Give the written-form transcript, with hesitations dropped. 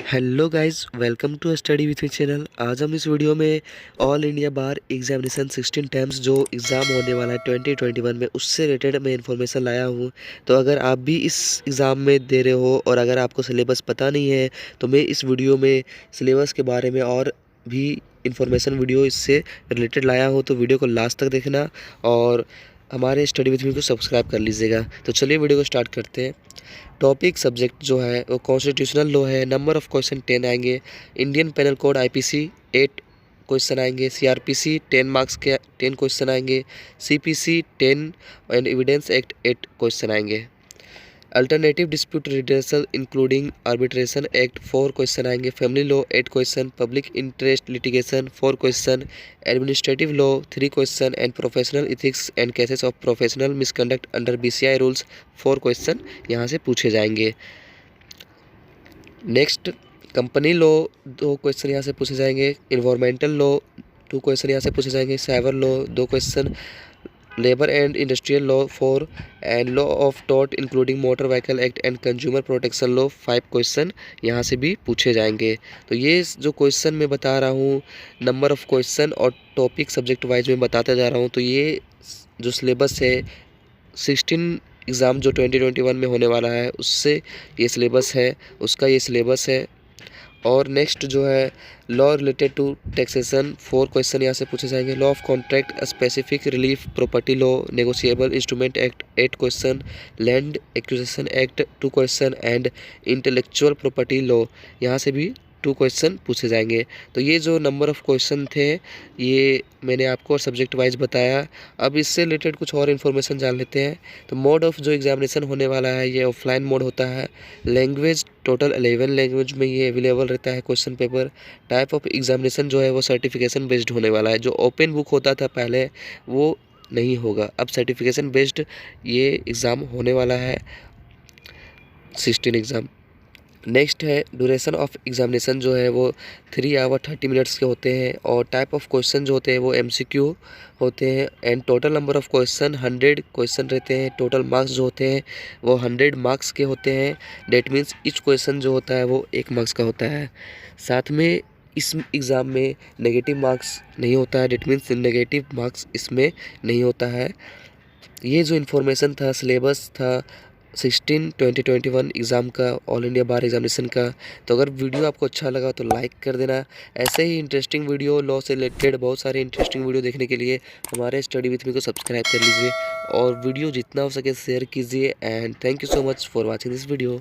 Hello guys, welcome to study with me channel. आज हम इस वीडियो में all India bar examination 16 times जो एग्ज़ाम होने वाला है 2021 में, उससे रिलेटेड मैं इन्फॉर्मेशन लाया हूँ। तो अगर आप भी इस एग्ज़ाम में दे रहे हो और अगर आपको सिलेबस पता नहीं है, तो मैं इस वीडियो में सिलेबस के बारे में और भी इन्फॉर्मेशन वीडियो इससे रिलेटेड लाया हूँ। तो वीडियो को लास्ट तक देखना और हमारे स्टडी विथ मी को सब्सक्राइब कर लीजिएगा। तो चलिए वीडियो को स्टार्ट करते हैं। टॉपिक सब्जेक्ट जो है वो कॉन्स्टिट्यूशनल लॉ है। नंबर ऑफ क्वेश्चन 10 आएंगे। Indian penal code IPC 8 question आएंगे। सीआरपीसी 10 मार्क्स के 10 क्वेश्चन आएंगे। CPC 10 and evidence act 8 question आएंगे। Alternative dispute redressal including arbitration act 4 question आएंगे। Family law 8 question. Public interest litigation 4 question. Administrative law 3 question and professional ethics and cases of professional misconduct under BCI rules 4 question यहाँ से पूछे जाएंगे। Next, company law 2 question यहाँ से पूछे जाएंगे। Environmental law 2 question यहाँ से पूछे जाएंगे। Cyber law 2 question. Labour and industrial law 4 and law of tort including motor vehicle act and consumer protection law 5 question यहाँ से भी पूछे जाएंगे। तो ये जो क्वेश्चन मैं बता रहा हूँ, नंबर ऑफ क्वेश्चन और टॉपिक सब्जेक्ट वाइज में बताता जा रहा हूँ। तो ये जो सिलेबस है 16 एग्ज़ाम जो 2021 में होने वाला है, उससे ये सिलेबस है, उसका ये सिलेबस है। और नेक्स्ट जो है law related to taxation 4 question यहाँ से पूछे जाएंगे। Law of contract specific relief property law negotiable instrument act 8 question. Land acquisition act 2 question and intellectual property law यहाँ से भी 2 क्वेश्चन पूछे जाएंगे। तो ये जो नंबर ऑफ क्वेश्चन थे, ये मैंने आपको सब्जेक्ट वाइज बताया। अब इससे रिलेटेड कुछ और इन्फॉर्मेशन जान लेते हैं। तो मोड ऑफ जो एग्जामिनेशन होने वाला है, ये ऑफलाइन मोड होता है। लैंग्वेज टोटल 11 लैंग्वेज में ये अवेलेबल रहता है question paper. Type of examination जो है वो सर्टिफिकेशन बेस्ड होने वाला है। जो ओपन बुक होता था पहले, वो नहीं होगा। अब सर्टिफिकेशन बेस्ड ये एग्ज़ाम होने वाला है, 16 एग्ज़ाम। नेक्स्ट है ड्यूरेशन ऑफ एग्जामिनेशन जो है वो 3 आवर 30 मिनट्स के होते हैं। और टाइप ऑफ क्वेश्चन जो होते हैं वो एमसीक्यू होते हैं। And total number of question 100 question रहते हैं। टोटल मार्क्स जो होते हैं वो 100 मार्क्स के होते हैं। डेट मीन्स ईच क्वेश्चन जो होता है वो 1 मार्क्स का होता है। साथ में इस एग्ज़ाम में नेगेटिव मार्क्स नहीं होता है। डेट मीन्स नेगेटिव मार्क्स इसमें नहीं होता है। ये जो इन्फॉर्मेशन था, सिलेबस था 16 2021 एग्ज़ाम का, ऑल इंडिया बार एग्जामिनेशन का। तो अगर वीडियो आपको अच्छा लगा तो लाइक कर देना। ऐसे ही इंटरेस्टिंग वीडियो, लॉ से रिलेटेड बहुत सारे इंटरेस्टिंग वीडियो देखने के लिए हमारे स्टडी विथ मी को सब्सक्राइब कर लीजिए और वीडियो जितना हो सके शेयर कीजिए। And thank you so much for watching this video.